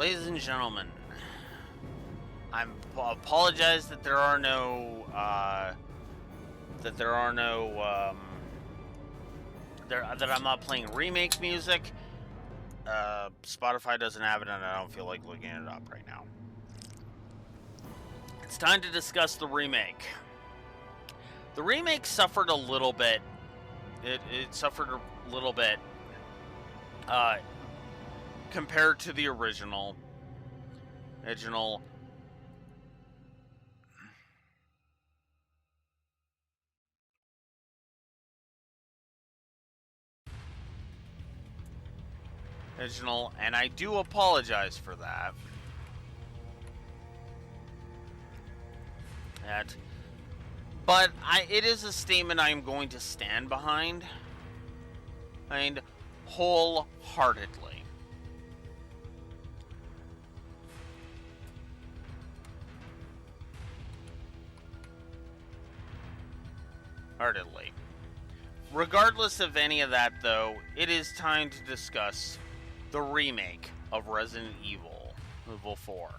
Ladies and gentlemen, I apologize that there are no that I'm not playing remake music. Spotify doesn't have it, and I don't feel like looking it up right now. It's time to discuss the remake. The remake suffered a little bit. It suffered a little bit compared to the original. And I do apologize for that. But it is a statement I am going to stand behind, and wholeheartedly. Regardless of any of that, though, it is time to discuss the remake of Resident Evil 4.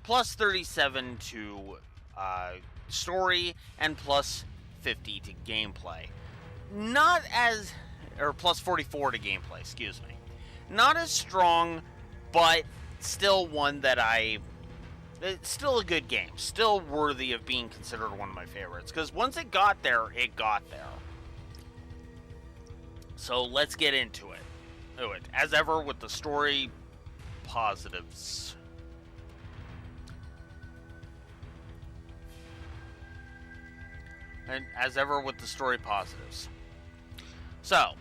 Plus 37 to story and plus 50 to gameplay. Plus 44 to gameplay, excuse me. Not as strong, but still one that it's still a good game. Still worthy of being considered one of my favorites. Because once it got there, it got there. So let's get into it. As ever with the story positives. So,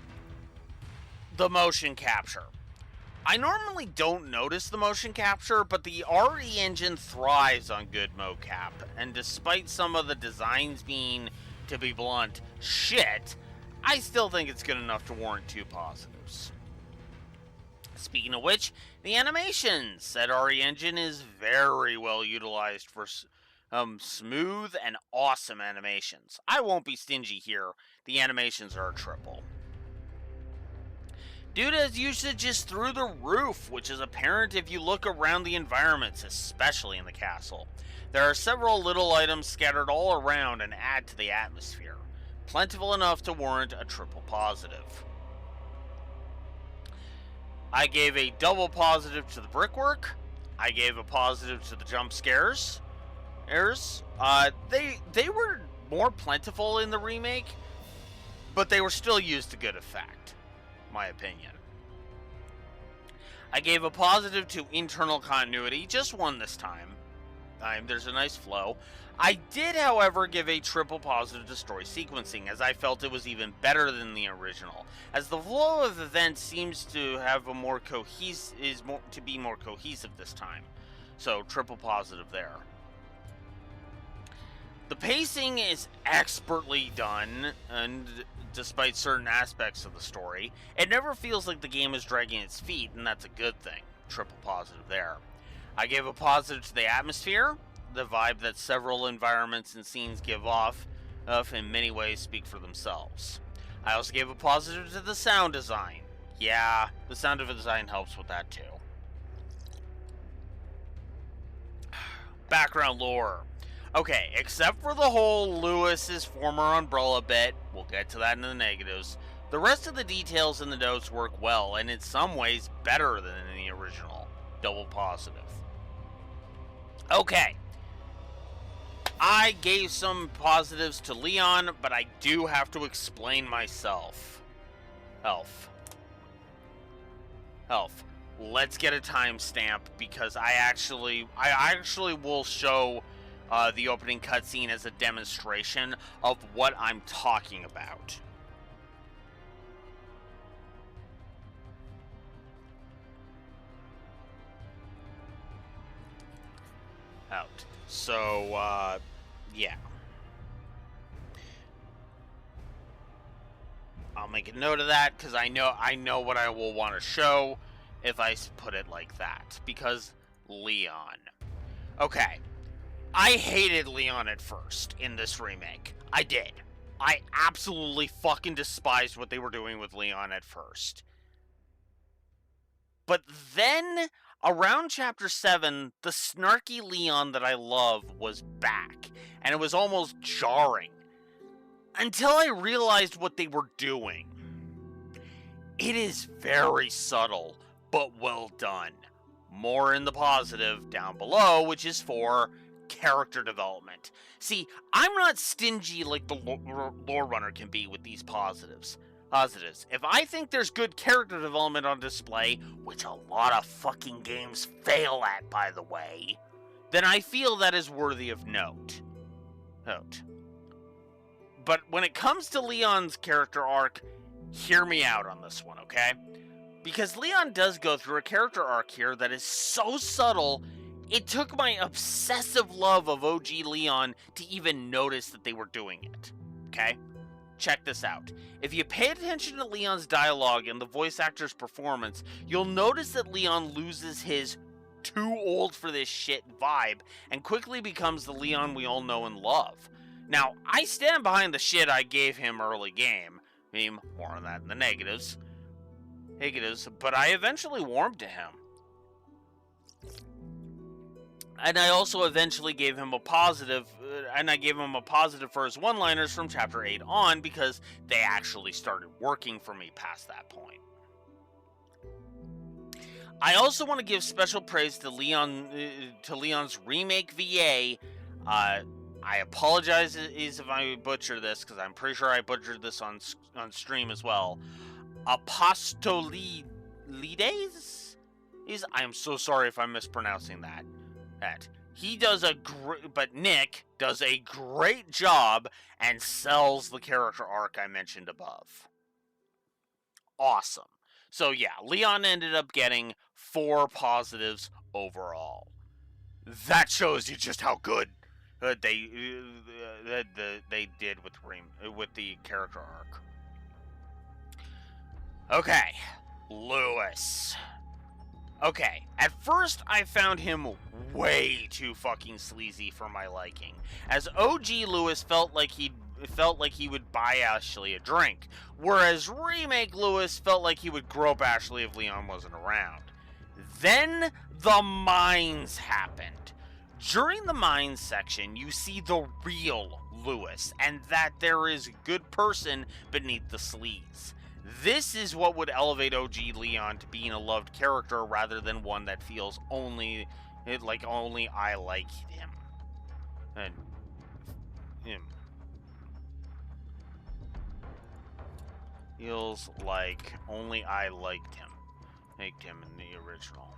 the motion capture. I normally don't notice the motion capture, but the RE engine thrives on good mocap, and despite some of the designs being, to be blunt, shit, I still think it's good enough to warrant 2 positives. Speaking of which, the animations at RE engine is very well utilized for smooth and awesome animations. I won't be stingy here, the animations are a triple. Data's usage is through the roof, which is apparent if you look around the environments, especially in the castle. There are several little items scattered all around and add to the atmosphere, plentiful enough to warrant a triple positive. I gave a double positive to the brickwork. I gave a positive to the jump scares. They were more plentiful in the remake, but they were still used to good effect. My opinion. I gave a positive to internal continuity, just one this time. There's a nice flow. I did, however, give a triple positive to story sequencing, as I felt it was even better than the original, as the flow of events seems to have more cohesive this time. So triple positive there. The pacing is expertly done, and despite certain aspects of the story, it never feels like the game is dragging its feet, and that's a good thing. Triple positive there. I gave a positive to the atmosphere, the vibe that several environments and scenes give off, in many ways speak for themselves. I also gave a positive to the sound design. Yeah, the sound design helps with that too. Background lore. Okay, except for the whole Lewis's former Umbrella bit, we'll get to that in the negatives, the rest of the details in the notes work well, and in some ways better than in the original. Double positive. Okay. I gave some positives to Leon, but I do have to explain myself. Elf. Let's get a timestamp, because I actually will show the opening cutscene as a demonstration of what I'm talking about. So, yeah. I'll make a note of that, because I know what I will want to show if I put it like that. Because Leon. Okay. I hated Leon at first in this remake. I did. I absolutely fucking despised what they were doing with Leon at first. But then Around chapter 7, the snarky Leon that I love was back, and it was almost jarring. Until I realized what they were doing. It is very subtle, but well done. More in the positive down below, which is for character development. See, I'm not stingy like the lore runner can be with these positives. If I think there's good character development on display, which a lot of fucking games fail at, by the way, then I feel that is worthy of note. But when it comes to Leon's character arc, hear me out on this one, okay? Because Leon does go through a character arc here that is so subtle, it took my obsessive love of OG Leon to even notice that they were doing it, okay? Check this out. If you pay attention to Leon's dialogue and the voice actor's performance, you'll notice that Leon loses his too old for this shit vibe and quickly becomes the Leon we all know and love. Now, I stand behind the shit I gave him early game. I mean, more on that in the negatives, but I eventually warmed to him. And I also eventually gave him a positive, for his one-liners from Chapter 8 on, because they actually started working for me past that point. I also want to give special praise to Leon's remake VA. I apologize if I butcher this, because I'm pretty sure I butchered this on stream as well. Apostolides? I am so sorry if I'm mispronouncing that. But Nick does a great job and sells the character arc I mentioned above. Awesome. So yeah, Leon ended up getting 4 positives overall. That shows you just how good they did with the character arc. Okay, Lewis. Okay, at first I found him way too fucking sleazy for my liking, as OG Lewis felt like he would buy Ashley a drink, whereas Remake Lewis felt like he would grope Ashley if Leon wasn't around. Then the mines happened. During the mines section, you see the real Lewis, and that there is a good person beneath the sleaze. This is what would elevate OG Leon to being a loved character rather than one that feels only I like him. And him. Feels like only I liked him. Liked him in the original.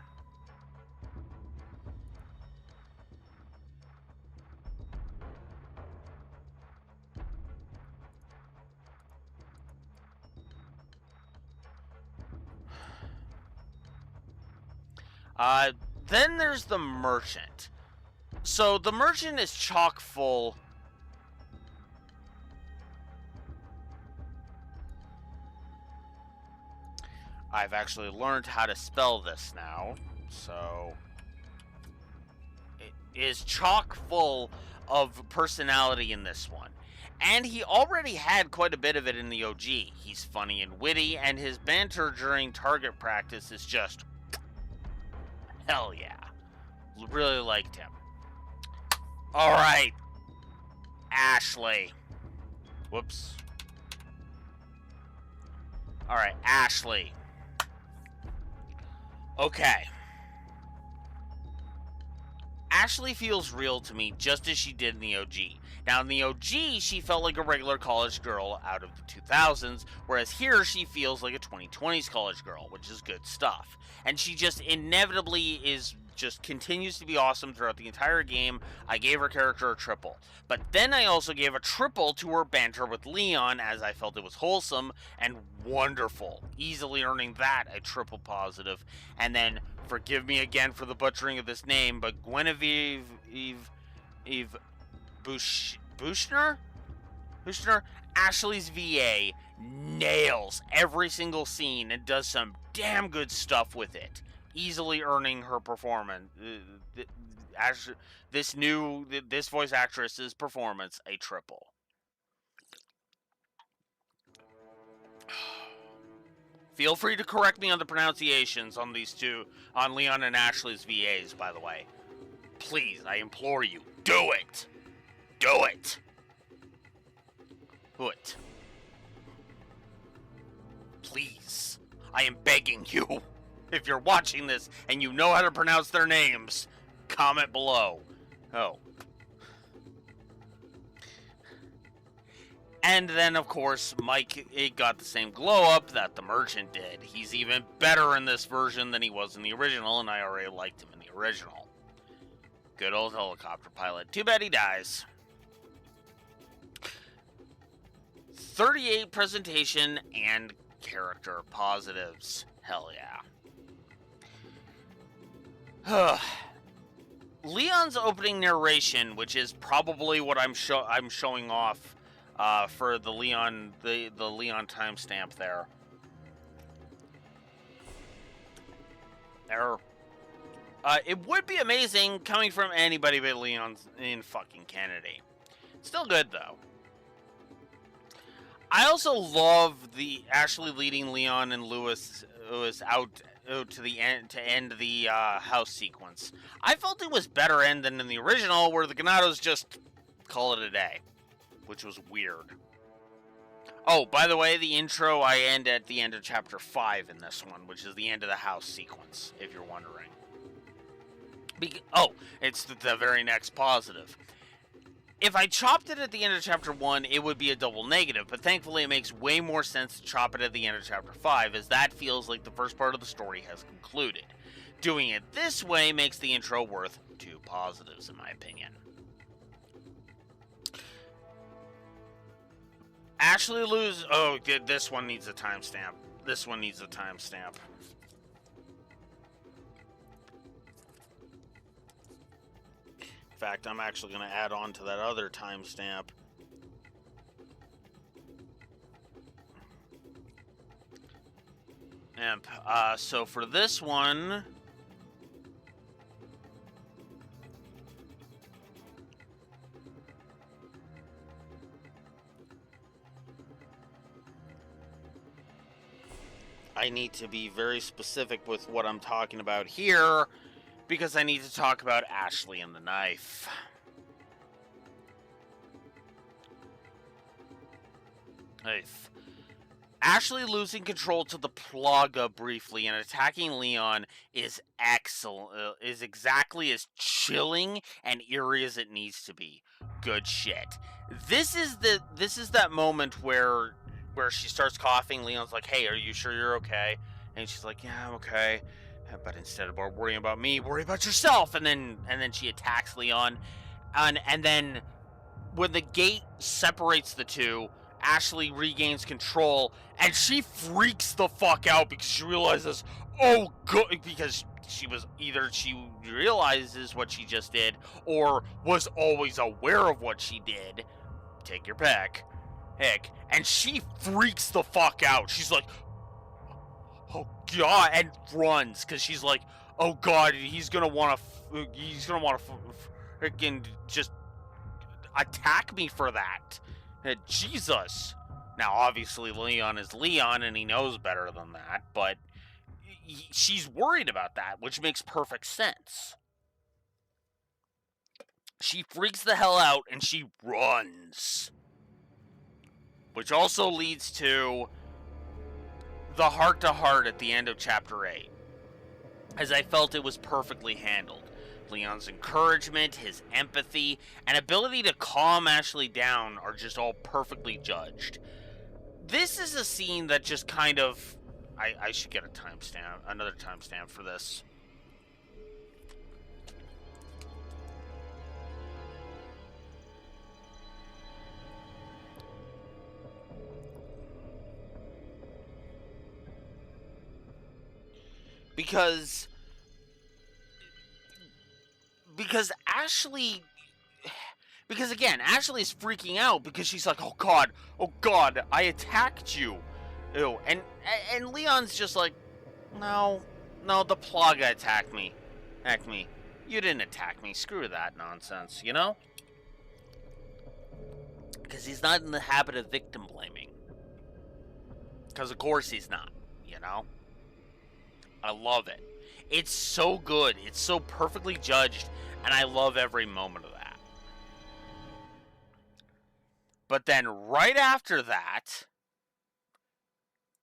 Then there's the merchant. So the merchant is chock full. I've actually learned how to spell this now, so it is chock full of personality in this one. And he already had quite a bit of it in the OG. He's funny and witty, and his banter during target practice is just hell yeah. Really liked him. Alright. Ashley. Whoops. Alright, Ashley. Okay. Ashley feels real to me just as she did in the OG. Now, in the OG, she felt like a regular college girl out of the 2000s, whereas here she feels like a 2020s college girl, which is good stuff. And she just inevitably continues to be awesome throughout the entire game. I gave her character a triple. But then I also gave a triple to her banter with Leon, as I felt it was wholesome and wonderful, easily earning that a triple positive. And then, forgive me again for the butchering of this name, but Guinevere Buchner, Ashley's VA, nails every single scene and does some damn good stuff with it, easily earning her performance. This voice actress's performance a triple. Feel free to correct me on the pronunciations on these two, on Leon and Ashley's VAs, by the way. Please, I implore you, do it! Do it! Do it. Please, I am begging you. If you're watching this and you know how to pronounce their names, comment below. Oh. And then, of course, Mike, it got the same glow up that the merchant did. He's even better in this version than he was in the original, and I already liked him in the original. Good old helicopter pilot. Too bad he dies. 38 presentation and character positives. Hell yeah. Leon's opening narration, which is probably what I'm showing off for the Leon timestamp there. It would be amazing coming from anybody but Leon in fucking Kennedy. Still good though. I also love the Ashley leading Leon and Lewis out to the end to end the house sequence. I felt it was better end than in the original, where the Ganados just call it a day, which was weird. Oh, by the way, the intro I end at the end of chapter 5 in this one, which is the end of the house sequence, if you're wondering. It's the very next positive. If I chopped it at the end of chapter 1, it would be a double negative, but thankfully it makes way more sense to chop it at the end of chapter 5, as that feels like the first part of the story has concluded. Doing it this way makes the intro worth 2 positives, in my opinion. Ashley lose. Oh, this one needs a timestamp. This one needs a timestamp. In fact, I'm actually going to add on to that other timestamp. So for this one, I need to be very specific with what I'm talking about here, because I need to talk about Ashley and the knife. Ashley losing control to the Plaga briefly and attacking Leon is excellent. Is exactly as chilling and eerie as it needs to be. Good shit. This is that moment where she starts coughing. Leon's like, "Hey, are you sure you're okay?" And she's like, "Yeah, I'm okay." But instead of worrying about me, worry about yourself. And then she attacks Leon, and then when the gate separates the two, Ashley regains control, and she freaks the fuck out because she realizes, oh god, because she realizes what she just did, or was always aware of what she did. Take your pick. Heck, and she freaks the fuck out. She's like, oh god, and runs because she's like, oh god, he's gonna want to freaking just attack me for that. Jesus. Now, obviously, Leon is Leon, and he knows better than that, but she's worried about that, which makes perfect sense. She freaks the hell out, and she runs. Which also leads to the heart-to-heart at the end of Chapter 8, as I felt it was perfectly handled. Leon's encouragement, his empathy, and ability to calm Ashley down are just all perfectly judged. This is a scene that just kind of... I should get another timestamp for this. Because Ashley... Because again, Ashley is freaking out because she's like, oh god, I attacked you. Ew. And Leon's just like, no, the Plaga attacked me. You didn't attack me. Screw that nonsense, you know? Because he's not in the habit of victim blaming. Because of course he's not, you you know? I love it. It's so good. It's so perfectly judged, and I love every moment of that. But then right after that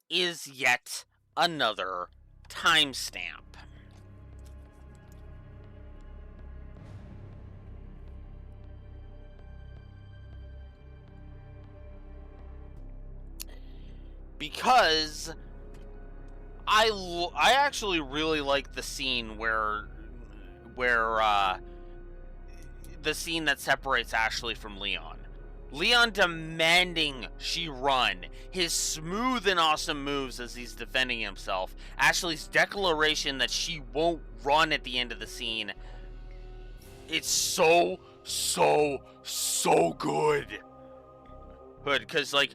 is yet another timestamp. Because I actually really like the scene where the scene that separates Ashley from Leon. Leon demanding she run, his smooth and awesome moves as he's defending himself, Ashley's declaration that she won't run at the end of the scene. It's so good. Good, because like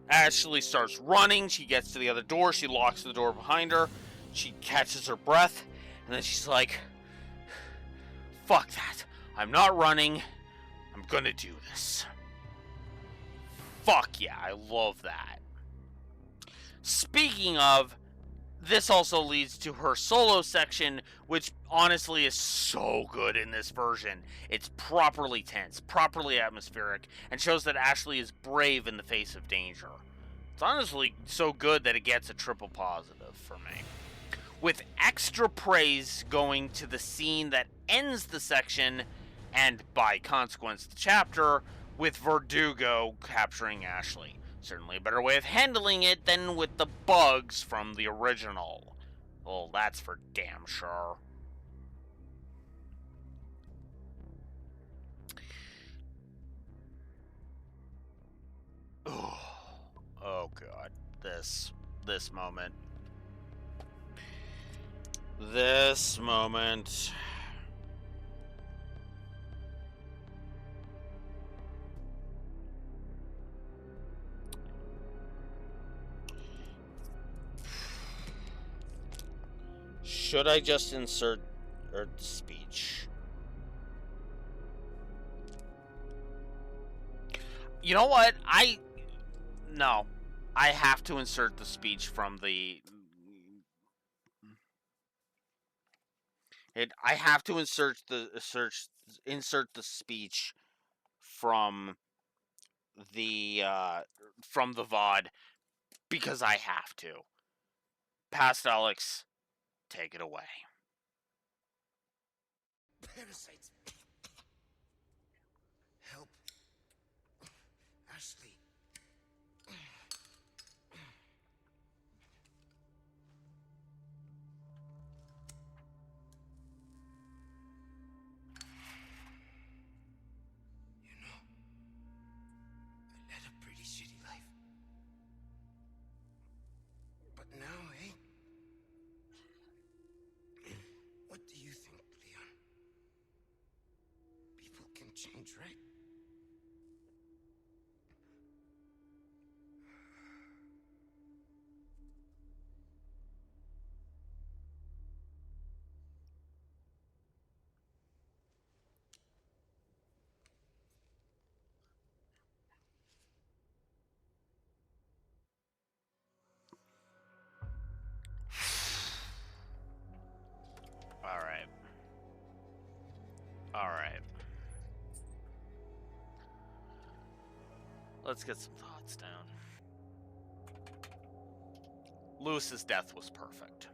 Ashley starts running, she gets to the other door, she locks the door behind her, she catches her breath, and then she's like, fuck that. I'm not running. I'm gonna do this. Fuck yeah, I love that. Speaking of, this also leads to her solo section, which honestly is so good in this version. It's properly tense, properly atmospheric, and shows that Ashley is brave in the face of danger. It's honestly so good that it gets a triple positive for me. With extra praise going to the scene that ends the section, and by consequence the chapter, with Verdugo capturing Ashley. Certainly a better way of handling it than with the bugs from the original. Well, that's for damn sure. Oh god, this moment. This moment. Should I just insert the speech? You know what? No. I have to insert the speech from the I have to insert the speech from the VOD because I have to. Past Alex, take it away. Parasites. Help. Ashley. You know, I led a pretty shitty life. But now, eh? What do you think, Leon? People can change, right? Alright. Alright. Let's get some thoughts down. Lewis's death was perfect.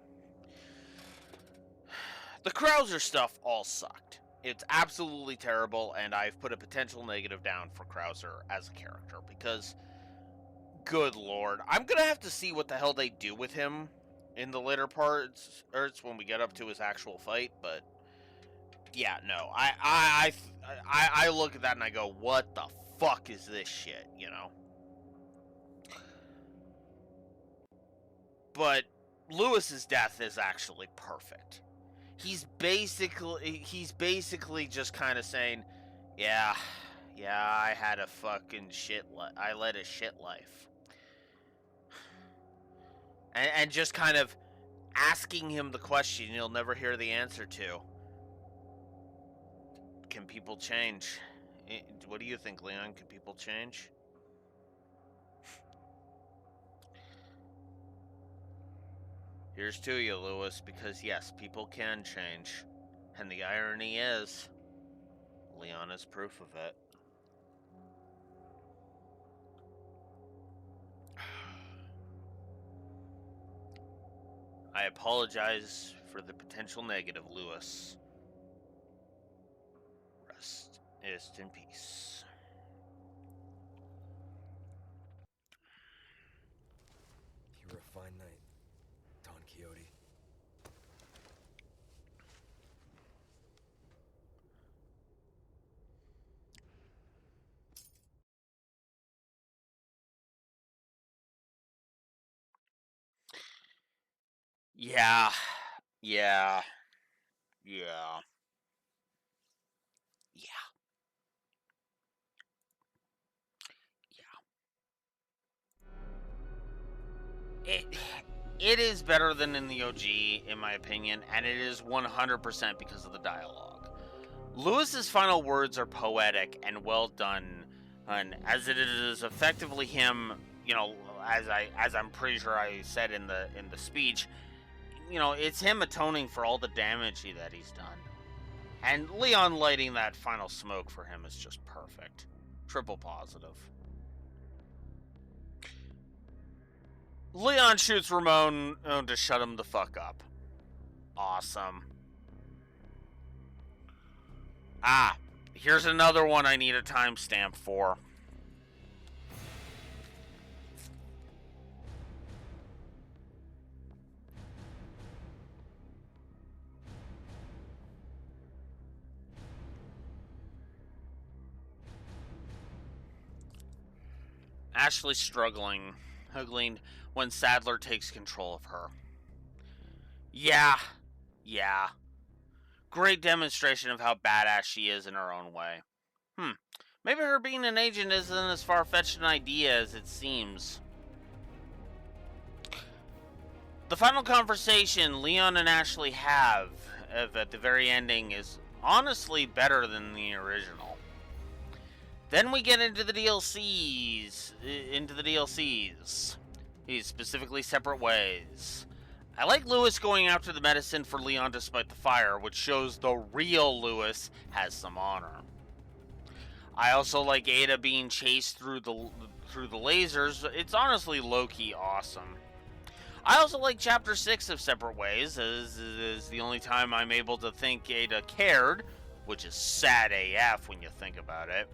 The Krauser stuff all sucked. It's absolutely terrible, and I've put a potential negative down for Krauser as a character because, good lord, I'm gonna have to see what the hell they do with him in the later parts when we get up to his actual fight. But yeah, no, I look at that and I go, what the fuck is this shit, you know? But Lewis's death is actually perfect. He's basically just kind of saying, yeah, I had a fucking I led a shit life, and just kind of asking him the question you'll never hear the answer to. Can people change? What do you think, Leon? Can people change? Here's to you, Lewis, because yes, people can change. And the irony is, Leon is proof of it. I apologize for the potential negative, Lewis. Rest in peace. You were a fine knight, Don Quixote. Yeah. Yeah. Yeah. Yeah. Yeah. It is better than in the OG, in my opinion, and it is 100% because of the dialogue. Lewis's final words are poetic and well done, and as it is effectively him, as I'm pretty sure I said in the speech, it's him atoning for all the damage that he's done. And Leon lighting that final smoke for him is just perfect. Triple positive. Leon shoots Ramon to shut him the fuck up. Awesome. Ah, here's another one I need a timestamp for. Ashley struggling when Sadler takes control of her. Yeah. Great demonstration of how badass she is in her own way. Maybe her being an agent isn't as far-fetched an idea as it seems. The final conversation Leon and Ashley have at the very ending is honestly better than the original. Then we get into the DLCs. Specifically Separate Ways. I like Lewis going after the medicine for Leon despite the fire, which shows the real Lewis has some honor. I also like Ada being chased through the lasers. It's honestly low-key awesome. I also like Chapter 6 of Separate Ways, as is the only time I'm able to think Ada cared, which is sad AF when you think about it.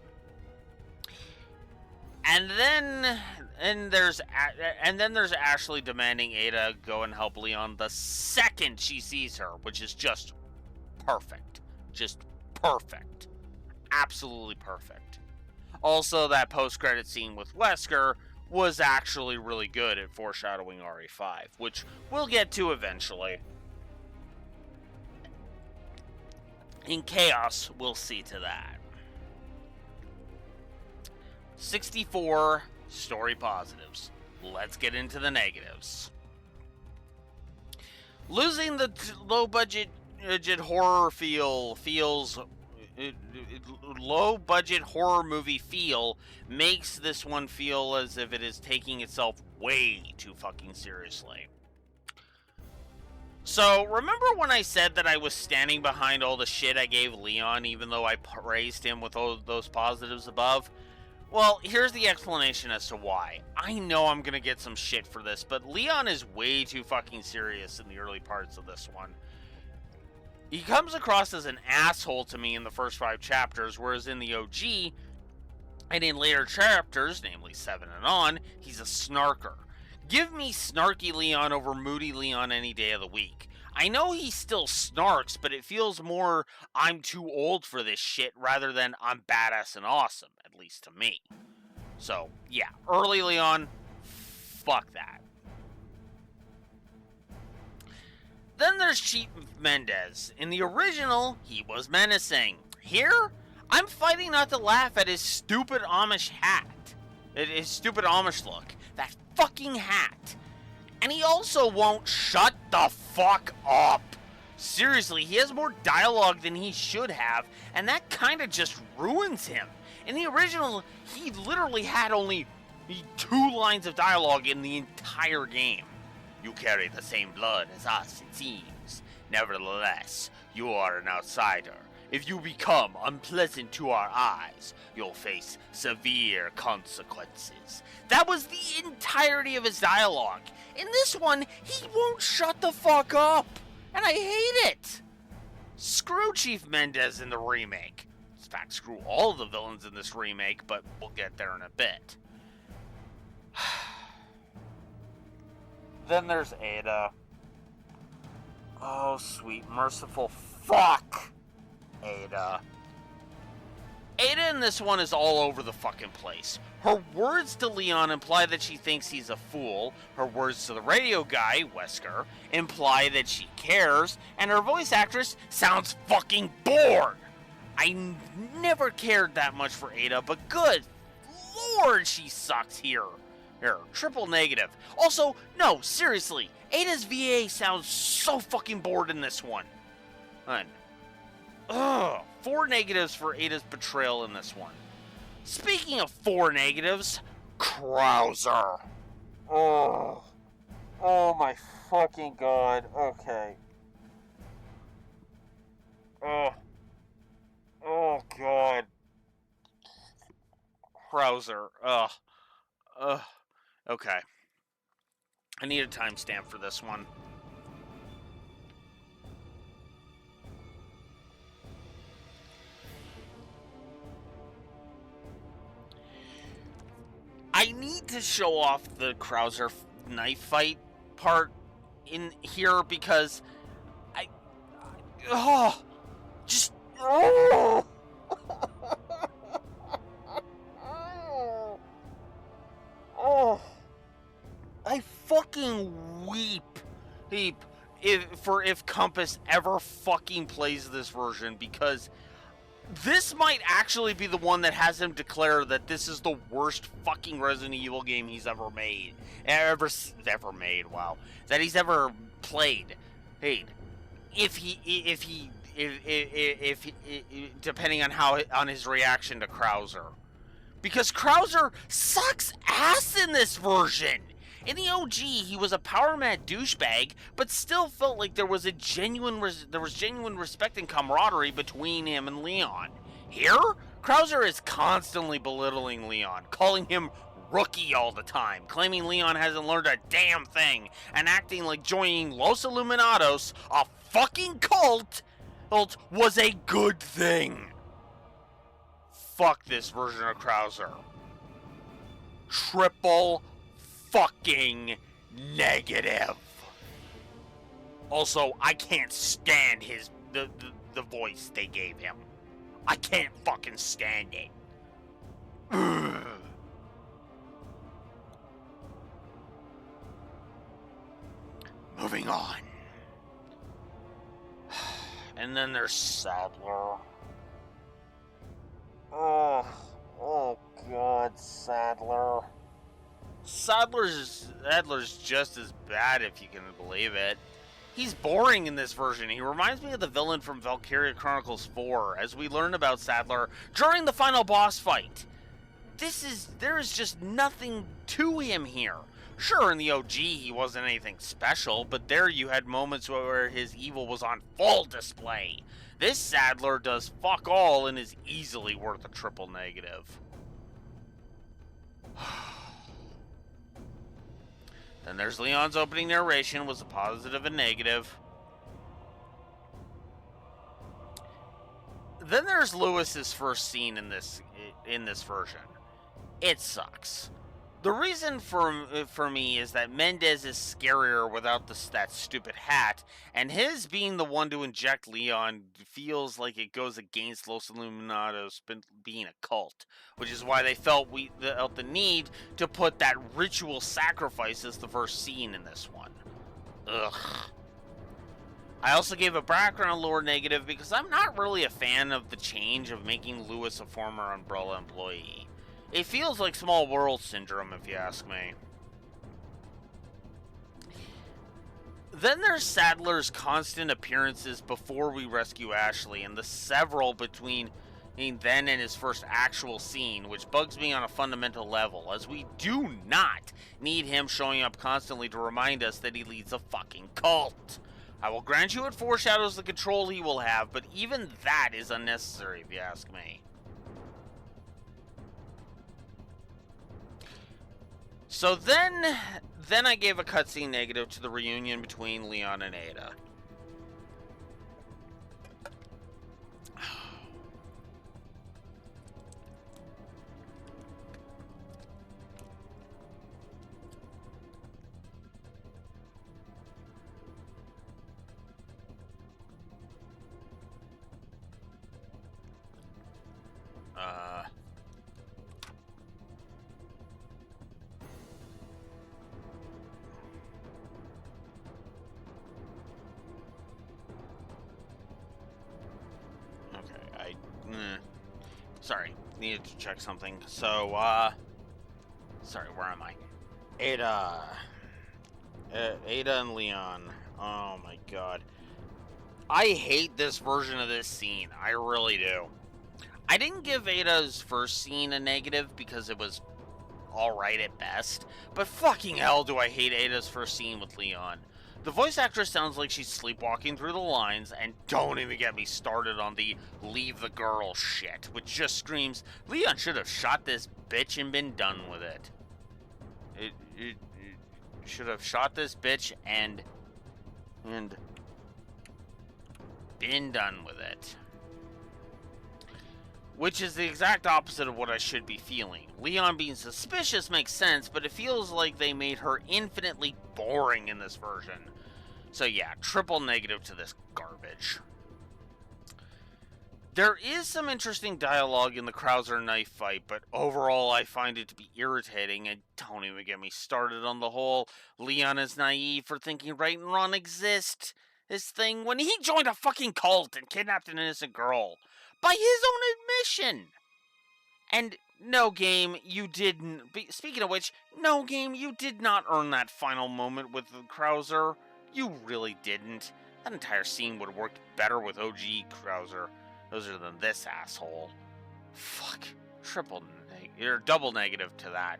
And then there's Ashley demanding Ada go and help Leon the second she sees her, which is just perfect. Just perfect. Absolutely perfect. Also, that post-credit scene with Wesker was actually really good at foreshadowing RE5, which we'll get to eventually. In Chaos, we'll see to that. 64 story positives. Let's get into the negatives. Losing the low-budget horror low-budget horror movie feel makes this one feel as if it is taking itself way too fucking seriously. So, remember when I said that I was standing behind all the shit I gave Leon even though I praised him with all those positives above? Well, here's the explanation as to why. I know I'm gonna get some shit for this, but Leon is way too fucking serious in the early parts of this one. He comes across as an asshole to me in the first 5 chapters, whereas in the OG, and in later chapters, namely 7 and on, he's a snarker. Give me snarky Leon over moody Leon any day of the week. I know he still snarks, but it feels more I'm too old for this shit rather than I'm badass and awesome, at least to me. So, yeah, early Leon, fuck that. Then there's Chief Mendez. In the original, he was menacing. Here, I'm fighting not to laugh at his stupid Amish hat. His stupid Amish look. That fucking hat. And he also won't shut the fuck up. Seriously, he has more dialogue than he should have, and that kind of just ruins him. In the original, he literally had only 2 lines of dialogue in the entire game. You carry the same blood as us, it seems. Nevertheless, you are an outsider. If you become unpleasant to our eyes, you'll face severe consequences. That was the entirety of his dialogue. In this one, he won't shut the fuck up. And I hate it. Screw Chief Mendez in the remake. In fact, screw all of the villains in this remake, but we'll get there in a bit. Then there's Ada. Oh, sweet, merciful fuck, Ada. Ada in this one is all over the fucking place. Her words to Leon imply that she thinks he's a fool. Her words to the radio guy, Wesker, imply that she cares. And her voice actress sounds fucking bored. I never cared that much for Ada, but good lord, she sucks here. Here, triple negative. Also, no, seriously, Ada's VA sounds so fucking bored in this one. Ugh, 4 negatives for Ada's betrayal in this one. Speaking of 4 negatives, Krauser. Oh my fucking god. Okay. Oh god. Krauser. Okay. I need a timestamp for this one. I need to show off the Krauser knife fight part in here because I fucking weep if Compass ever fucking plays this version, because this might actually be the one that has him declare that this is the worst fucking Resident Evil game he's ever made. Wow. That he's ever played. Hey, if depending on his reaction to Krauser. Because Krauser sucks ass in this version. In the OG, he was a power-mad douchebag, but still felt like there was genuine respect and camaraderie between him and Leon. Here, Krauser is constantly belittling Leon, calling him rookie all the time, claiming Leon hasn't learned a damn thing, and acting like joining Los Illuminados, a fucking cult, was a good thing. Fuck this version of Krauser. Triple fucking negative. Also, I can't stand the voice they gave him. I can't fucking stand it. Ugh. Moving on. And then there's Sadler. Oh god, Sadler. Sadler's just as bad, if you can believe it. He's boring in this version. He reminds me of the villain from Valkyria Chronicles 4, as we learn about Sadler during the final boss fight. There is just nothing to him here. Sure, in the OG he wasn't anything special, but there you had moments where his evil was on full display. This Sadler does fuck all and is easily worth a triple negative. Then there's Leon's opening narration, was a positive and negative. Then there's Lewis's first scene in this version. It sucks. The reason for me is that Mendez is scarier without that stupid hat, and his being the one to inject Leon feels like it goes against Los Illuminados being a cult, which is why they felt the need to put that ritual sacrifice as the first scene in this one. Ugh. I also gave a background lore negative because I'm not really a fan of the change of making Lewis a former Umbrella employee. It feels like small world syndrome, if you ask me. Then there's Sadler's constant appearances before we rescue Ashley, and the several between then in his first actual scene, which bugs me on a fundamental level, as we do not need him showing up constantly to remind us that he leads a fucking cult. I will grant you it foreshadows the control he will have, but even that is unnecessary if you ask me. So then I gave a cutscene negative to the reunion between Leon and Ada. Sorry, needed to check something. So, sorry, where am I? Ada and Leon. Oh my god. I hate this version of this scene. I really do. I didn't give Ada's first scene a negative because it was alright at best, but fucking hell do I hate Ada's first scene with Leon. The voice actress sounds like she's sleepwalking through the lines, and don't even get me started on the leave the girl shit, which just screams, Leon should have shot this bitch and been done with it. It should have shot this bitch and been done with it. Which is the exact opposite of what I should be feeling. Leon being suspicious makes sense, but it feels like they made her infinitely boring in this version. So yeah, triple negative to this garbage. There is some interesting dialogue in the Krauser knife fight, but overall I find it to be irritating, and don't even get me started on the whole Leon is naive for thinking right and wrong exist this thing when he joined a fucking cult and kidnapped an innocent girl. By his own admission. And no game, you didn't. Speaking of which, no game, you did not earn that final moment with Krauser. You really didn't. That entire scene would have worked better with OG Krauser than this asshole. Fuck. Double negative to that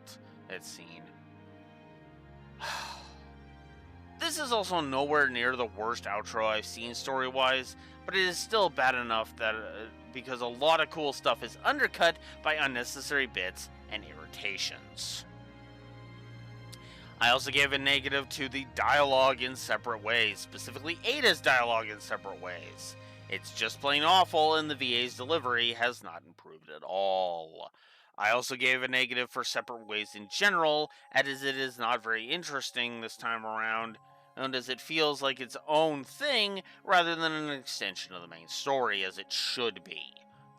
scene. This is also nowhere near the worst outro I've seen story-wise, but it is still bad enough that because a lot of cool stuff is undercut by unnecessary bits and irritations. I also gave a negative to the dialogue in separate ways, specifically Ada's dialogue in separate ways. It's just plain awful, and the VA's delivery has not improved at all. I also gave a negative for separate ways in general, as it is not very interesting this time around, and as it feels like its own thing rather than an extension of the main story, as it should be.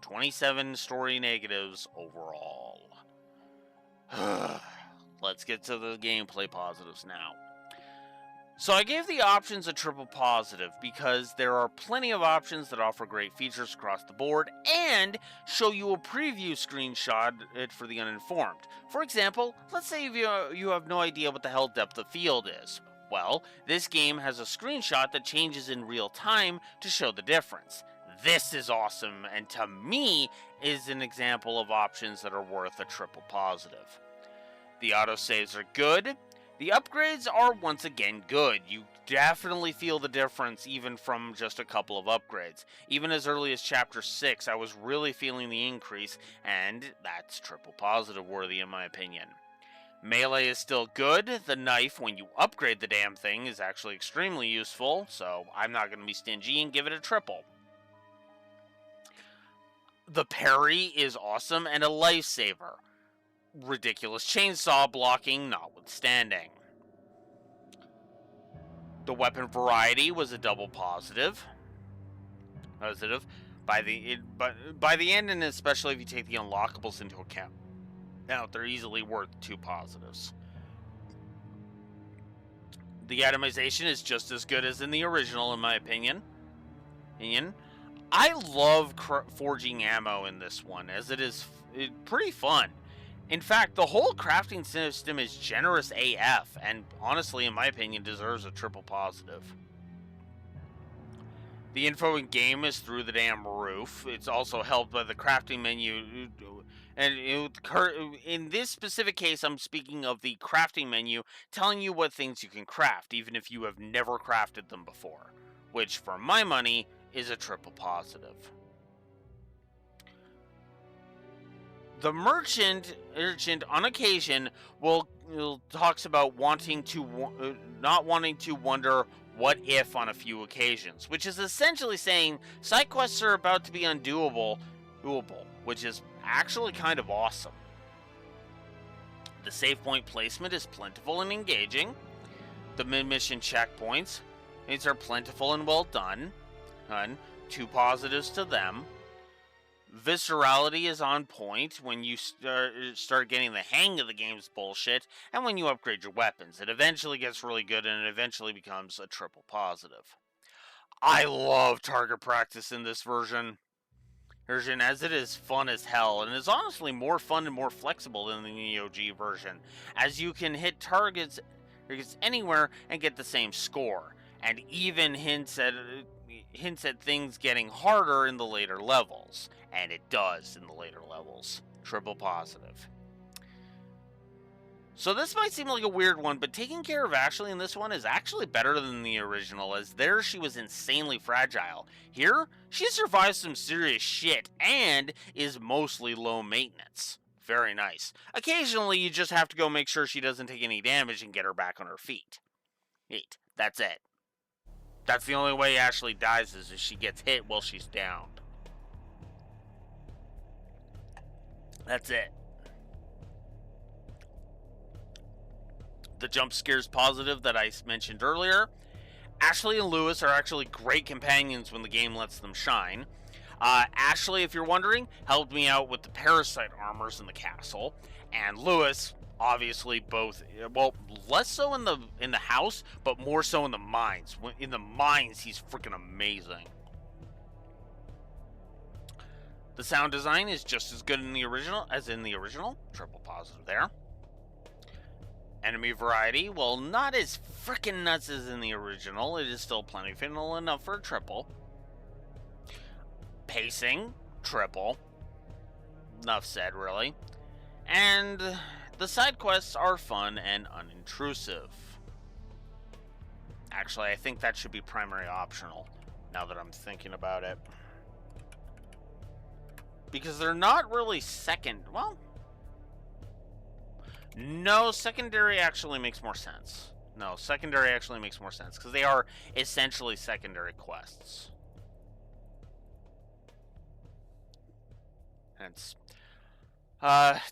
27 story negatives overall. Let's get to the gameplay positives now. So I gave the options a triple positive because there are plenty of options that offer great features across the board and show you a preview screenshot for the uninformed. For example, let's say you have no idea what the hell depth of field is. Well, this game has a screenshot that changes in real time to show the difference. This is awesome, and to me is an example of options that are worth a triple positive. The autosaves are good. The upgrades are once again good. You definitely feel the difference even from just a couple of upgrades. Even as early as Chapter 6, I was really feeling the increase, and that's triple positive worthy in my opinion. Melee is still good. The knife, when you upgrade the damn thing, is actually extremely useful, so I'm not going to be stingy and give it a triple. The parry is awesome and a lifesaver. Ridiculous chainsaw blocking notwithstanding. The weapon variety was a double positive. By the end, and especially if you take the unlockables into account, now they're easily worth 2 positives. The atomization is just as good as in the original, in my opinion. I love forging ammo in this one, as it is pretty fun. In fact, the whole crafting system is generous AF, and honestly, in my opinion, deserves a triple positive. The info in game is through the damn roof. It's also helped by the crafting menu. And in this specific case, I'm speaking of the crafting menu telling you what things you can craft, even if you have never crafted them before. Which, for my money, is a triple positive. The merchant on occasion will talks about not wanting to wonder what if on a few occasions, which is essentially saying side quests are about to be doable, which is actually kind of awesome. The save point placement is plentiful and engaging. The mid-mission checkpoints, these are plentiful and well done. 2 positives to them. Viscerality is on point when you start getting the hang of the game's bullshit, and when you upgrade your weapons. It eventually gets really good, and it eventually becomes a triple positive. I love target practice in this version, as it is fun as hell, and is honestly more fun and more flexible than the OG version, as you can hit targets anywhere and get the same score, and even hints at things getting harder in the later levels. And it does in the later levels. Triple positive. So this might seem like a weird one, but taking care of Ashley in this one is actually better than the original, as there she was insanely fragile. Here, she survives some serious shit and is mostly low maintenance. Very nice. Occasionally, you just have to go make sure she doesn't take any damage and get her back on her feet. Neat. That's it. That's the only way Ashley dies, is if she gets hit while she's down. That's it. The jump scares positive that I mentioned earlier. Ashley and Lewis are actually great companions when the game lets them shine. Ashley, if you're wondering, helped me out with the parasite armors in the castle, and Lewis, obviously, both, well, less so in the house, but more so in the mines. In the mines, he's freaking amazing. The sound design is just as good in the original as in the original. Triple positive there. Enemy variety, well, not as freaking nuts as in the original. It is still plentiful enough for a triple. Pacing, triple. Enough said, really. And the side quests are fun and unintrusive. Actually, I think that should be primary optional, now that I'm thinking about it. Because they're not really well, no, secondary actually makes more sense. No, secondary actually makes more sense, because they are essentially secondary quests. Hence,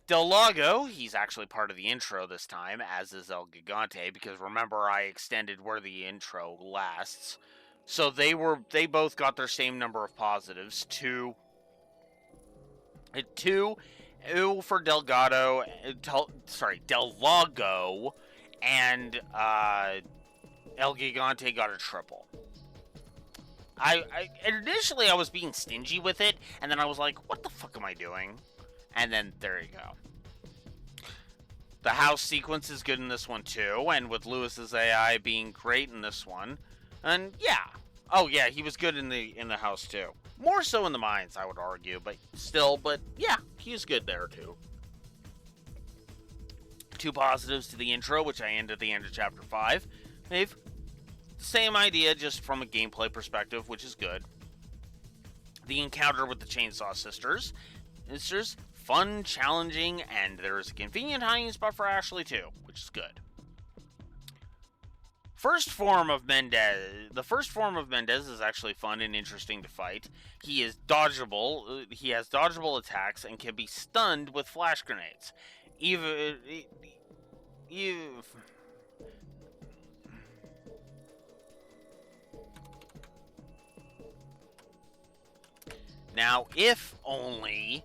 Del Lago, he's actually part of the intro this time, as is El Gigante, because remember I extended where the intro lasts. So they both got their same number of positives, 2 for Del Lago, and El Gigante got a triple. Initially I was being stingy with it, and then I was like, what the fuck am I doing? And then there you go. The house sequence is good in this one too, and with Lewis's AI being great in this one. And yeah. Oh yeah, he was good in the house too. More so in the mines, I would argue, but yeah, he's good there too. 2 positives to the intro, which I end at the end of chapter 5. They've same idea, just from a gameplay perspective, which is good. The encounter with the Chainsaw Sisters, fun, challenging, and there's a convenient hiding spot for Ashley too, which is good. The first form of Mendez is actually fun and interesting to fight. He is dodgeable. He has dodgeable attacks and can be stunned with flash grenades. Now, if only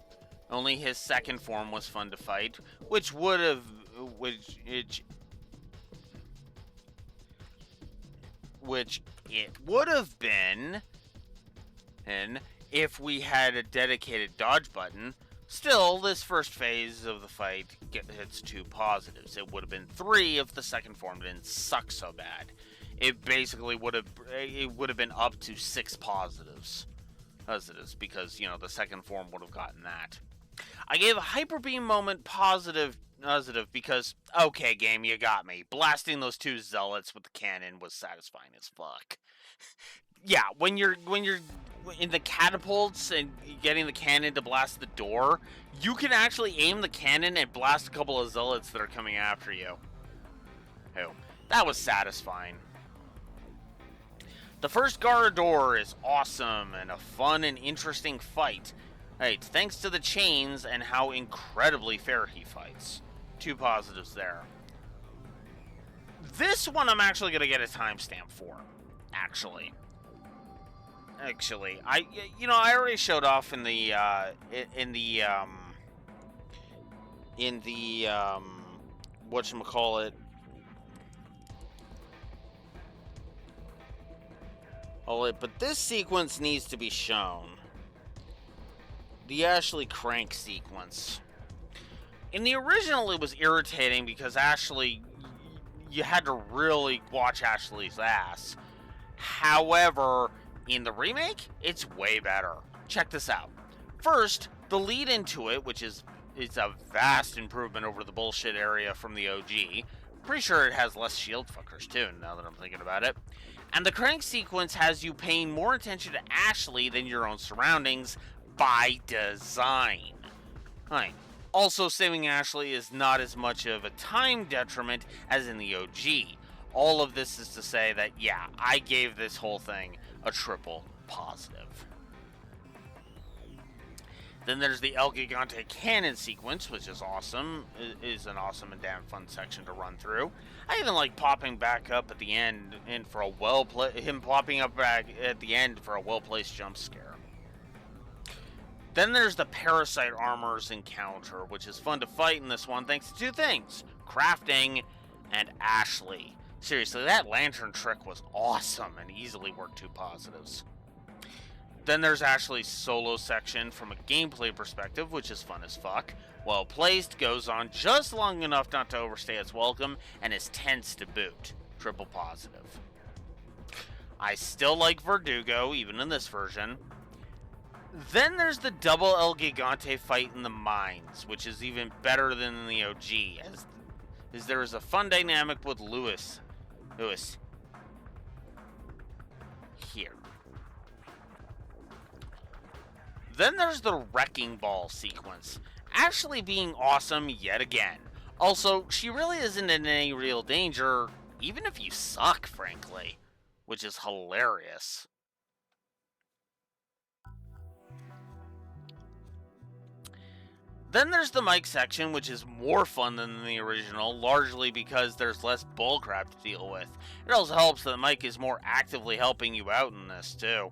his second form was fun to fight, which it would have been, and if we had a dedicated dodge button. Still, this first phase of the fight hits 2 positives. It would have been 3 if the second form didn't suck so bad. it basically would have been up to 6 positives as it is, because the second form would have gotten that. I gave a hyper beam moment positive because, okay, game, you got me. Blasting those 2 zealots with the cannon was satisfying as fuck. Yeah, when you're in the catapults and getting the cannon to blast the door, you can actually aim the cannon and blast a couple of zealots that are coming after you. Oh, that was satisfying. The first Garrador is awesome and a fun and interesting fight. Right, thanks to the chains and how incredibly fair he fights. 2 positives there. This one I'm actually going to get a timestamp for, actually. I already showed off in the whatchamacallit. But this sequence needs to be shown. The Ashley crank sequence. In the original, it was irritating because Ashley, you had to really watch Ashley's ass. However, in the remake, it's way better. Check this out. First, the lead into it, which is a vast improvement over the bullshit area from the OG. Pretty sure it has less shield fuckers too, now that I'm thinking about it. And the crank sequence has you paying more attention to Ashley than your own surroundings by design. Right. Also, saving Ashley is not as much of a time detriment as in the OG. All of this is to say that, yeah, I gave this whole thing a triple positive. Then there's the El Gigante cannon sequence, which is awesome. It is an awesome and damn fun section to run through. I even like popping back up at the end and for him popping up back at the end for a well-placed jump scare. Then there's the Parasite Armor's encounter, which is fun to fight in this one thanks to 2 things: crafting and Ashley. Seriously, that lantern trick was awesome and easily worked 2 positives. Then there's Ashley's solo section from a gameplay perspective, which is fun as fuck. Well placed, goes on just long enough not to overstay its welcome, and is tense to boot. Triple positive. I still like Verdugo, even in this version. Then there's the double El Gigante fight in the mines, which is even better than in the OG, as there is a fun dynamic with Lewis. Here. Then there's the Wrecking Ball sequence. Ashley being awesome yet again. Also, she really isn't in any real danger, even if you suck, frankly. Which is hilarious. Then there's the Mike section, which is more fun than the original, largely because there's less bullcrap to deal with. It also helps that Mike is more actively helping you out in this, too.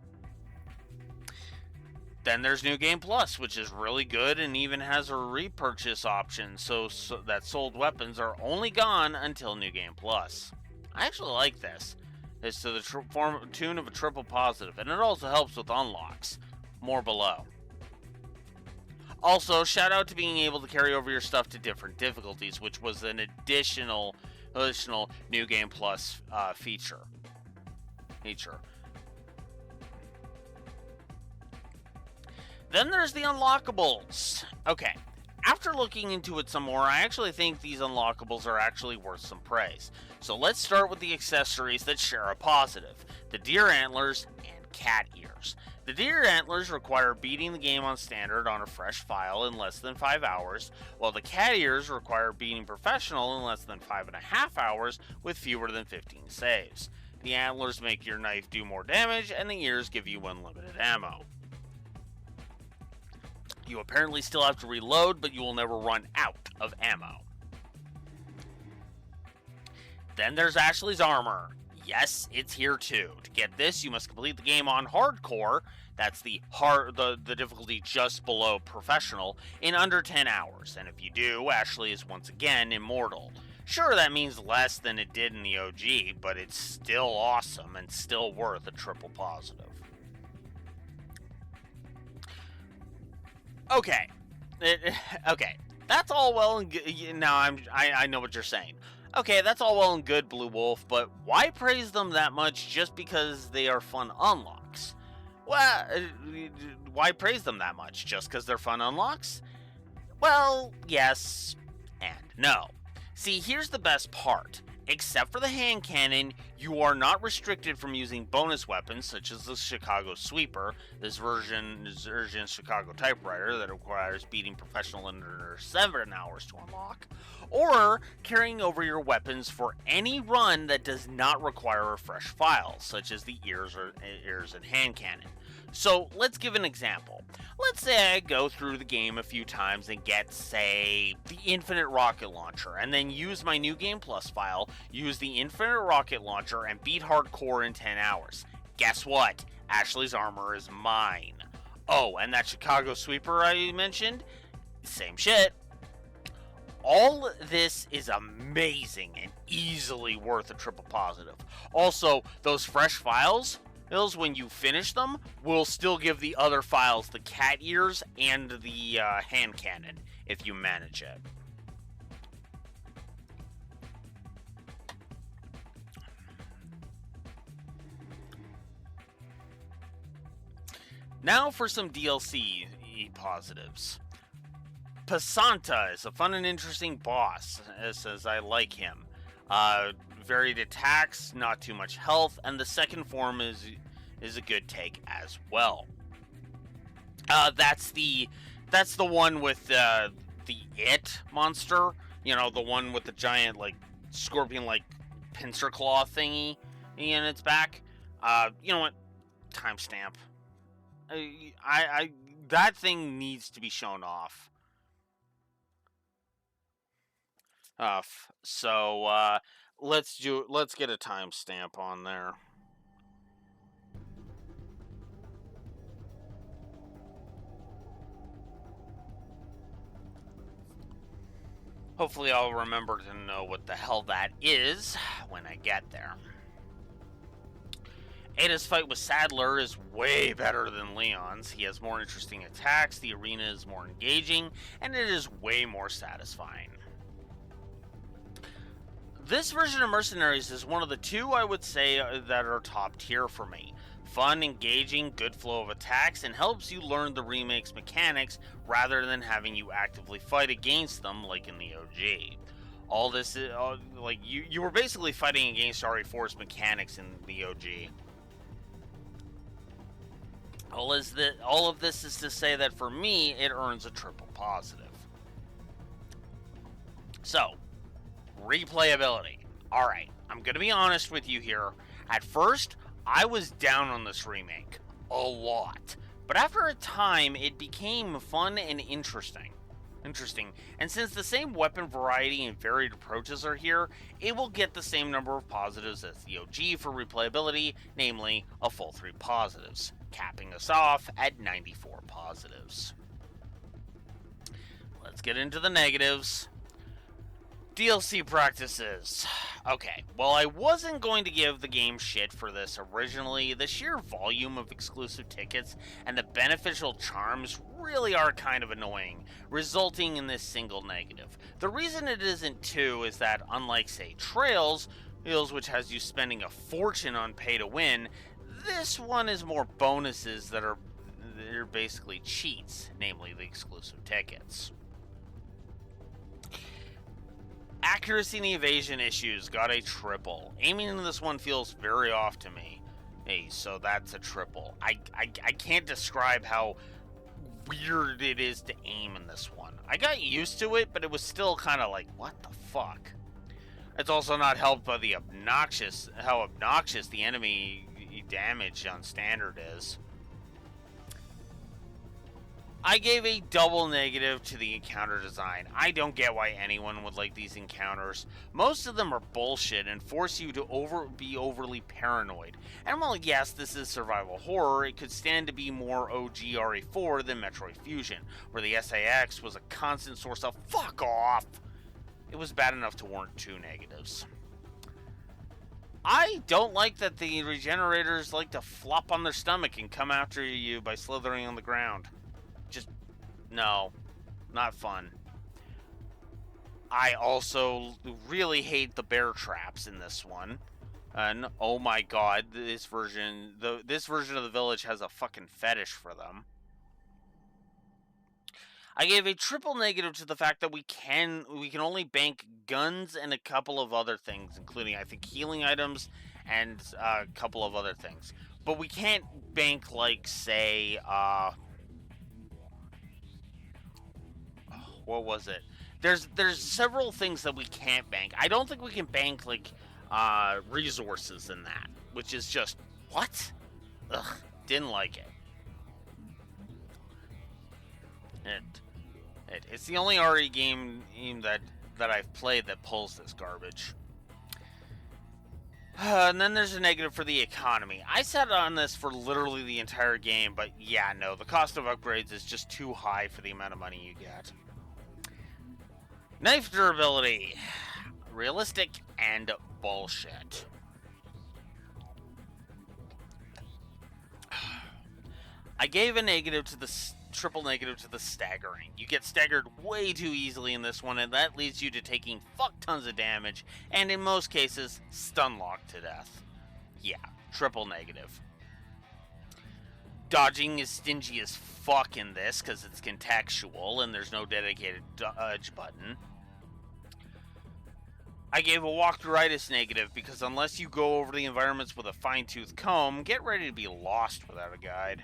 Then there's New Game Plus, which is really good and even has a repurchase option, so that sold weapons are only gone until New Game Plus. I actually like this. It's to the tune of a triple positive, and it also helps with unlocks. More below. Also, shout out to being able to carry over your stuff to different difficulties, which was an additional New Game Plus feature. Then there's the unlockables. Okay, after looking into it some more, I actually think these unlockables are actually worth some praise. So let's start with the accessories that share a positive: the deer antlers and cat ears. The deer antlers require beating the game on standard on a fresh file in less than 5 hours, while the cat ears require beating professional in less than 5.5 hours with fewer than 15 saves. The antlers make your knife do more damage, and the ears give you unlimited ammo. You apparently still have to reload, but you will never run out of ammo. Then there's Ashley's armor. Yes, it's here too. To get this, you must complete the game on hardcore, that's the difficulty just below professional, in under 10 hours. And if you do, Ashley is once again immortal. Sure, that means less than it did in the OG, but it's still awesome and still worth a triple positive. Okay, that's all well and good. Now I know what you're saying. Okay, that's all well and good, Blue Wolf, but why praise them that much just because they are fun unlocks? Well, why praise them that much just because they're fun unlocks? Well, yes and no. See, here's the best part. Except for the hand cannon, you are not restricted from using bonus weapons such as the Chicago Sweeper, this version's Chicago typewriter that requires beating professional in under 7 hours to unlock, or carrying over your weapons for any run that does not require a fresh file, such as the ears and hand cannon. So let's give an example. Let's say I go through the game a few times and get, say, the Infinite Rocket Launcher, and then use my New Game Plus file, use the Infinite Rocket Launcher, and beat hardcore in 10 hours. Guess what? Ashley's armor is mine. Oh, and that Chicago Sweeper I mentioned? Same shit. All this is amazing and easily worth a triple positive. Also, those fresh files, when you finish them, will still give the other files the cat ears and the hand cannon if you manage it. Now for some DLC positives. Pasanta is a fun and interesting boss, as I like him. Varied attacks, not too much health, and the second form is a good take as well. That's the one with the it monster. You know, the one with the giant like scorpion like pincer claw thingy in its back. You know what? Timestamp. I that thing needs to be shown off. So let's get a timestamp on there. Hopefully I'll remember to know what the hell that is when I get there. Ada's fight with Sadler is way better than Leon's. He has more interesting attacks, the arena is more engaging, and it is way more satisfying. This version of Mercenaries is one of the two I would say that are top tier for me. Fun, engaging, good flow of attacks, and helps you learn the remake's mechanics rather than having you actively fight against them like in the OG. All this is like you were basically fighting against RE4's mechanics in the OG. All of this is to say that for me, it earns a triple positive. So, replayability. Alright, I'm gonna be honest with you here. At first, I was down on this remake. A lot. But after a time, it became fun and interesting. And since the same weapon variety and varied approaches are here, it will get the same number of positives as the OG for replayability, namely a full 3 positives, capping us off at 94 positives. Let's get into the negatives. DLC practices. Okay, well, I wasn't going to give the game shit for this originally. The sheer volume of exclusive tickets and the beneficial charms really are kind of annoying, resulting in this single negative. The reason it isn't two is that, unlike, say, Trails, which has you spending a fortune on pay to win, this one is more bonuses that are basically cheats, namely the exclusive tickets. Accuracy and evasion issues got a triple. Aiming in this one feels very off to me. Hey, so that's a triple. I can't describe how weird it is to aim in this one. I got used to it, but it was still kind of like, what the fuck? It's also not helped by how obnoxious the enemy damage on standard is. I gave a double negative to the encounter design. I don't get why anyone would like these encounters. Most of them are bullshit and force you to be overly paranoid. And while yes, this is survival horror, it could stand to be more OG RE4 than Metroid Fusion, where the SAX was a constant source of fuck off. It was bad enough to warrant 2 negatives. I don't like that the regenerators like to flop on their stomach and come after you by slithering on the ground. Just, no, not fun. I also really hate the bear traps in this one. And oh my god, this version of the village has a fucking fetish for them. I gave a triple negative to the fact that we can only bank guns and a couple of other things, including I think healing items and a couple of other things. But we can't bank like say what was it? There's several things that we can't bank. I don't think we can bank like resources in that, which is just what? Ugh, didn't like it. It's the only RE game that I've played that pulls this garbage. And then there's a negative for the economy. I sat on this for literally the entire game, but yeah, no, the cost of upgrades is just too high for the amount of money you get. Knife durability. Realistic and bullshit. I gave a negative to the triple negative to the staggering. You get staggered way too easily in this one, and that leads you to taking fuck tons of damage, and in most cases, stun locked to death. Yeah, triple negative. Dodging is stingy as fuck in this because it's contextual and there's no dedicated dodge button. I gave a walkthroughitis negative because unless you go over the environments with a fine-tooth comb, get ready to be lost without a guide.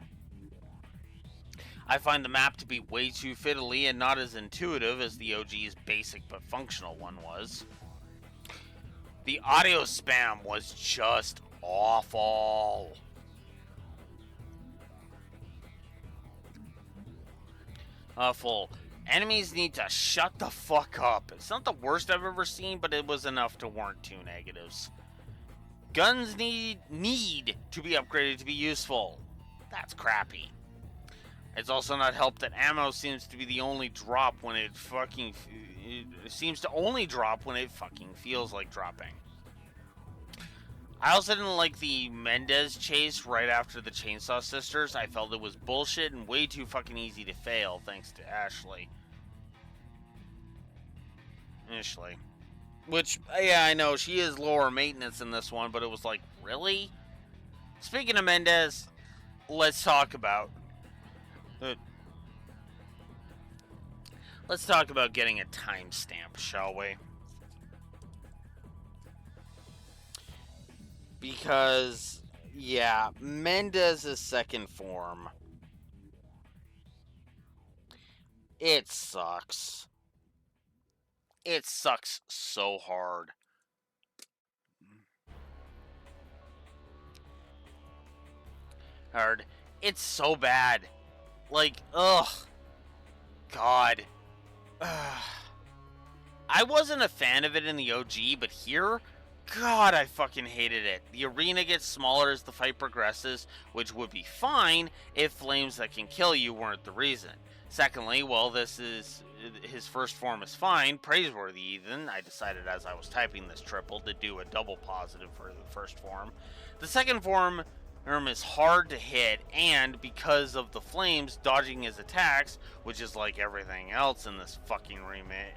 I find the map to be way too fiddly and not as intuitive as the OG's basic but functional one was. The audio spam was just awful. Awful. Enemies need to shut the fuck up. It's not the worst I've ever seen, but it was enough to warrant 2 negatives. Guns need to be upgraded to be useful. That's crappy. It's also not helped that ammo seems to be the only drop when it seems to only drop when it fucking feels like dropping. I also didn't like the Mendez chase right after the Chainsaw Sisters. I felt it was bullshit and way too fucking easy to fail thanks to Ashley. Which, yeah, I know, she is lower maintenance in this one, but it was like, really? Speaking of Mendez, let's talk about getting a timestamp, shall we? Because, yeah, Mendez's second form. It sucks. It sucks so hard. It's so bad. Like, ugh. God. I wasn't a fan of it in the OG, but here, God, I fucking hated it. The arena gets smaller as the fight progresses, which would be fine if flames that can kill you weren't the reason. Secondly, while his first form is fine, praiseworthy even, I decided as I was typing this triple to do a double positive for the first form. The second form is hard to hit, and because of the flames, dodging his attacks, which is like everything else in this fucking remake,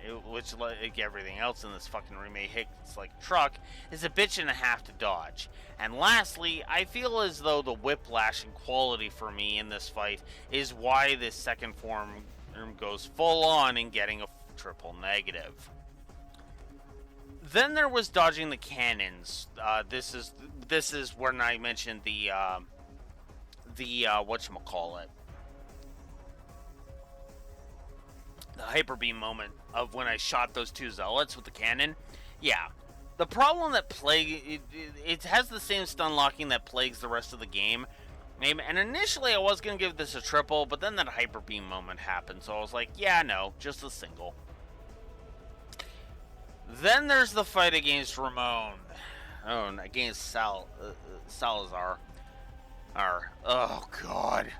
hits like a truck, is a bitch and a half to dodge. And lastly, I feel as though the whiplash and quality for me in this fight is why this second form goes full on in getting a triple negative. Then there was dodging the cannons. This is when I mentioned the whatchamacallit, the hyper beam moment of when I shot those 2 zealots with the cannon. Yeah, the problem that it has the same stun locking that plagues the rest of the game. And initially I was gonna give this a triple, but then that hyper beam moment happened, so I was like, yeah, no, just a single. Then there's the fight against Ramon. Oh, against Salazar. Oh, God.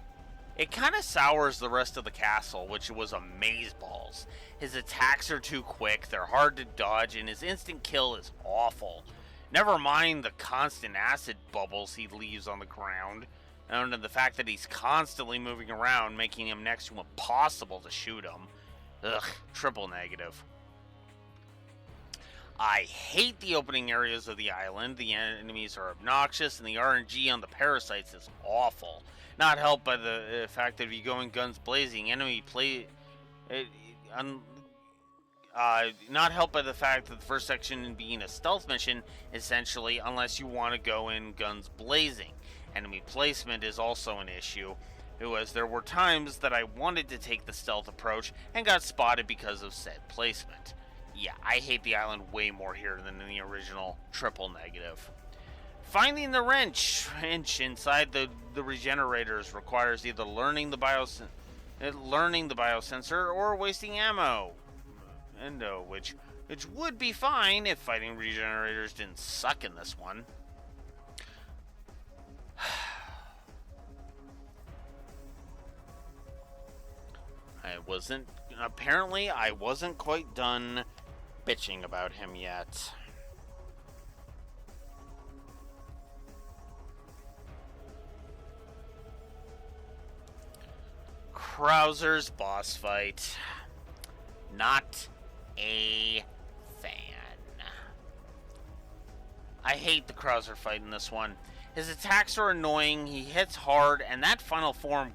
It kind of sours the rest of the castle, which was amazeballs. His attacks are too quick, they're hard to dodge, and his instant kill is awful. Never mind the constant acid bubbles he leaves on the ground, and the fact that he's constantly moving around, making him next to impossible to shoot him. Ugh, triple negative. I hate the opening areas of the island. The enemies are obnoxious, and the RNG on the parasites is awful. Not helped by the fact that if you go in guns blazing, enemy play... It, un, not helped by the fact that the first section being a stealth mission, essentially, unless you want to go in guns blazing. Enemy placement is also an issue, as there were times that I wanted to take the stealth approach and got spotted because of said placement. Yeah, I hate the island way more here than in the original triple negative. Finding the wrench inside the regenerators requires either learning the biosensor or wasting ammo. Which would be fine if fighting regenerators didn't suck in this one. Apparently I wasn't quite done bitching about him yet. Krauser's boss fight. Not a fan. I hate the Krauser fight in this one. His attacks are annoying, he hits hard, and that final form's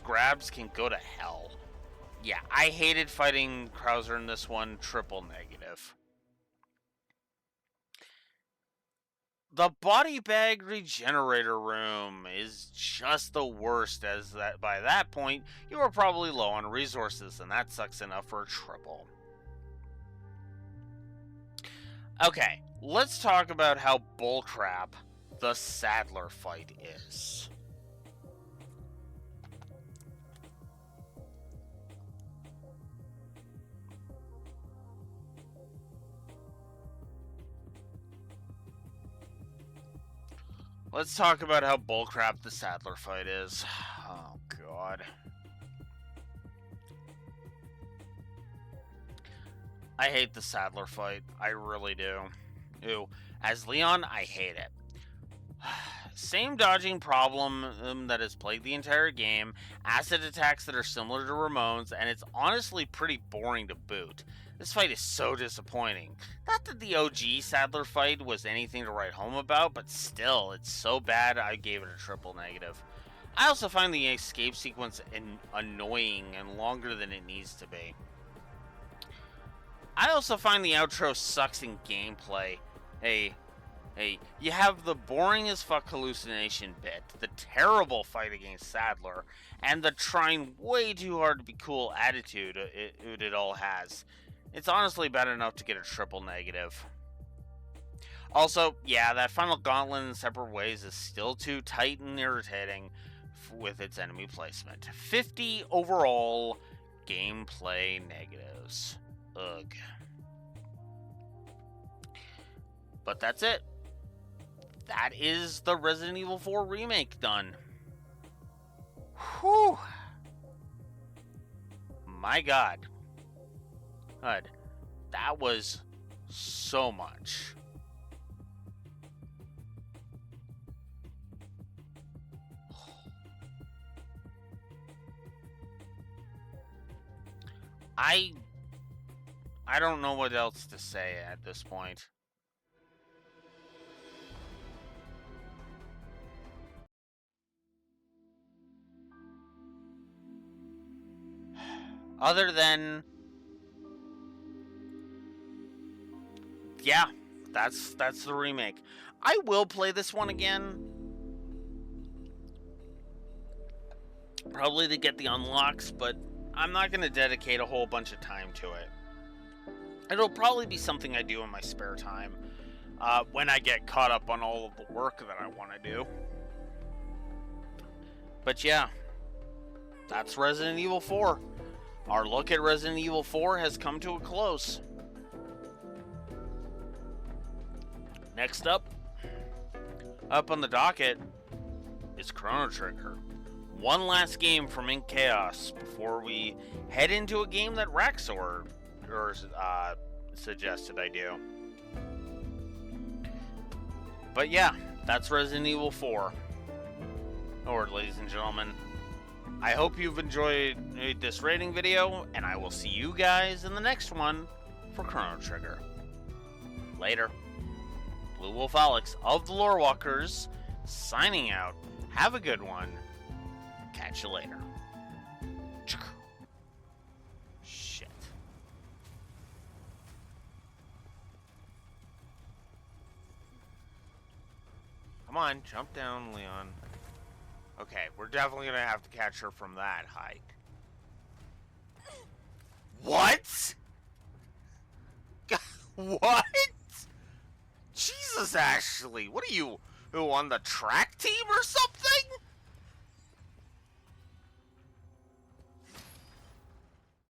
grabs can go to hell. Yeah, I hated fighting Krauser in this one, triple negative. The body bag regenerator room is just the worst, as that by that point you are probably low on resources, and that sucks enough for a triple. Okay, let's talk about how bullcrap the Saddler fight is. Let's talk about how bullcrap the Saddler fight is. Oh, God. I hate the Saddler fight. I really do. Ew. As Leon, I hate it. Same dodging problem that has plagued the entire game, acid attacks that are similar to Ramon's, and it's honestly pretty boring to boot. This fight is so disappointing. Not that the OG Saddler fight was anything to write home about, but still, it's so bad I gave it a triple negative. I also find the escape sequence annoying and longer than it needs to be. I also find the outro sucks in gameplay. Hey, you have the boring as fuck hallucination bit, the terrible fight against Saddler, and the trying way too hard to be cool attitude it all has. It's honestly bad enough to get a triple negative. Also, yeah, that final gauntlet in separate ways is still too tight and irritating with its enemy placement. 50 overall gameplay negatives. Ugh. But that's it. That is the Resident Evil 4 remake done. Whew. My God. God. That was so much. I don't know what else to say at this point. Other than, yeah, that's the remake. I will play this one again. Probably to get the unlocks, but I'm not going to dedicate a whole bunch of time to it. It'll probably be something I do in my spare time when I get caught up on all of the work that I want to do. But yeah, that's Resident Evil 4. Our look at Resident Evil 4 has come to a close. Next up on the docket is Chrono Trigger. One last game from Ink Chaos before we head into a game that Raxor suggested I do. But yeah, that's Resident Evil 4. Or, ladies and gentlemen, I hope you've enjoyed this rating video, and I will see you guys in the next one. for Chrono Trigger. Later. Blue Wolf Alex of the Lorewalkers, signing out. Have a good one. Catch you later. Shit. Come on, jump down, Leon. Okay, we're definitely gonna have to catch her from that height. What? What? Jesus, Ashley, what are you on the track team or something?